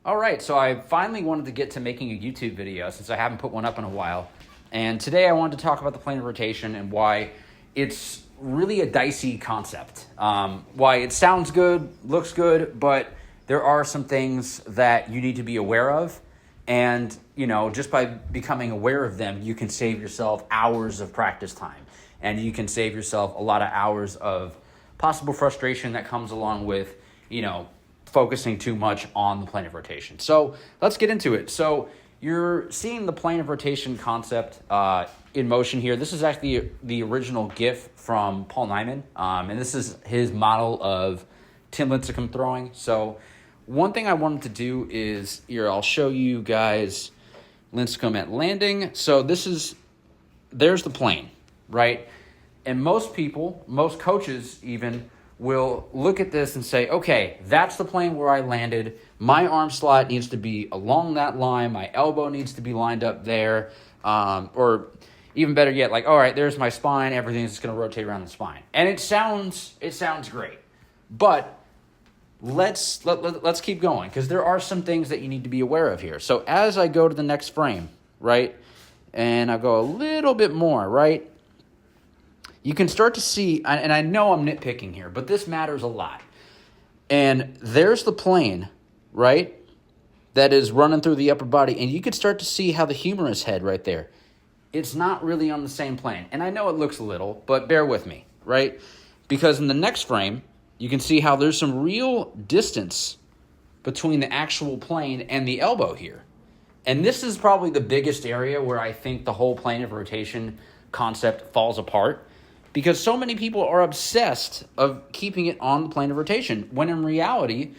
All right, so I finally wanted to get to making a YouTube video since I haven't put one up in a while. And today I wanted to talk about the plane of rotation and why it's really a dicey concept. Why it sounds good, looks good, but there are some things that you need to be aware of. And, just by becoming aware of them, you can save yourself hours of practice time. And you can save yourself a lot of hours of possible frustration that comes along with, focusing too much on the plane of rotation. So let's get into it. So you're seeing the plane of rotation concept in motion here. This is actually the original GIF from Paul Nyman, and this is his model of Tim Lincecum throwing. So one thing I wanted to do is here, I'll show you guys Lincecum at landing. So there's the plane, right? And most people, most coaches even, will look at this and say, okay, that's the plane where I landed. My arm slot needs to be along that line. My elbow needs to be lined up there. Or even better yet, like, all right, there's my spine. Everything's just going to rotate around the spine. And it sounds great. But let's keep going, because there are some things that you need to be aware of here. So as I go to the next frame, right, and I go a little bit more, right, you can start to see, and I know I'm nitpicking here, but this matters a lot. And there's the plane, right, that is running through the upper body, and you can start to see how the humerus head right there, it's not really on the same plane. And I know it looks a little, but bear with me, right? Because in the next frame, you can see how there's some real distance between the actual plane and the elbow here. And this is probably the biggest area where I think the whole plane of rotation concept falls apart, because so many people are obsessed of keeping it on the plane of rotation, when in reality,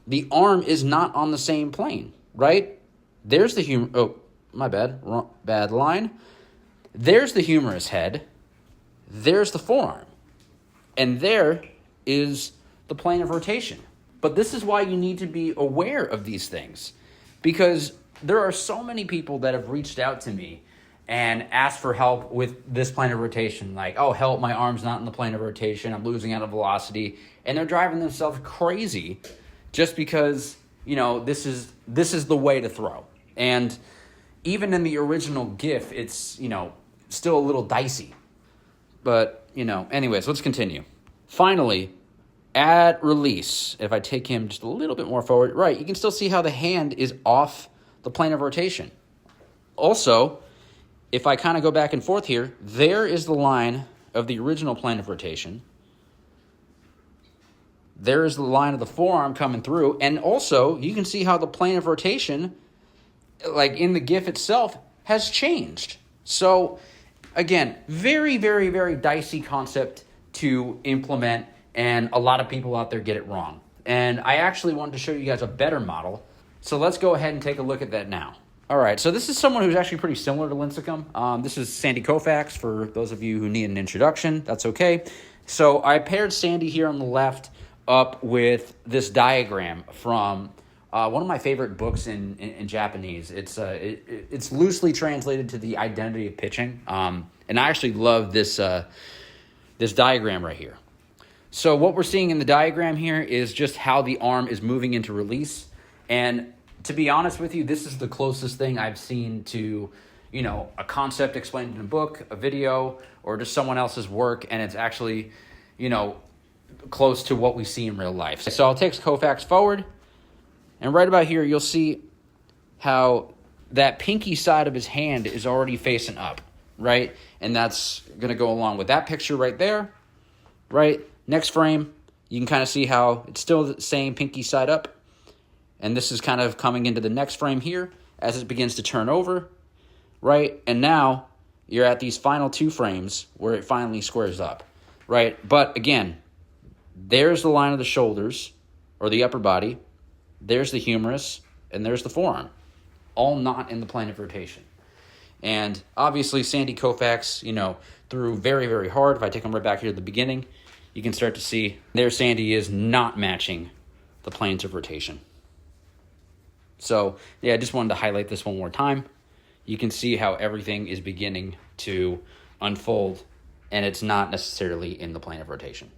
the arm is not on the same plane, right? There's the bad line. There's the humerus head. There's the forearm. And there is the plane of rotation. But this is why you need to be aware of these things, because there are so many people that have reached out to me and asked for help with this plane of rotation. Like, oh, help, my arm's not in the plane of rotation. I'm losing out of velocity. And they're driving themselves crazy just because, this is the way to throw. And even in the original GIF, it's, still a little dicey. But, anyways, let's continue. Finally, at release, if I take him just a little bit more forward, right, you can still see how the hand is off the plane of rotation. Also, if I kind of go back and forth here, there is the line of the original plane of rotation. There is the line of the forearm coming through. And also, you can see how the plane of rotation, like in the GIF itself, has changed. So, again, very, very, very dicey concept to implement, and a lot of people out there get it wrong. And I actually wanted to show you guys a better model. So let's go ahead and take a look at that now. All right, so this is someone who's actually pretty similar to Lincecum. This is Sandy Koufax, for those of you who need an introduction. That's okay. So I paired Sandy here on the left up with this diagram from one of my favorite books in Japanese. It's loosely translated to The Identity of Pitching, and I actually love this diagram right here. So what we're seeing in the diagram here is just how the arm is moving into release. And to be honest with you, this is the closest thing I've seen to, a concept explained in a book, a video, or just someone else's work, and it's actually, close to what we see in real life. So I'll take Koufax forward, and right about here, you'll see how that pinky side of his hand is already facing up, right? And that's going to go along with that picture right there, right? Next frame, you can kind of see how it's still the same pinky side up. And this is kind of coming into the next frame here as it begins to turn over, right? And now you're at these final two frames where it finally squares up, right? But again, there's the line of the shoulders or the upper body. There's the humerus, and there's the forearm, all not in the plane of rotation. And obviously, Sandy Koufax, threw very, very hard. If I take him right back here at the beginning, you can start to see there Sandy is not matching the planes of rotation. So, yeah, I just wanted to highlight this one more time. You can see how everything is beginning to unfold, and it's not necessarily in the plane of rotation.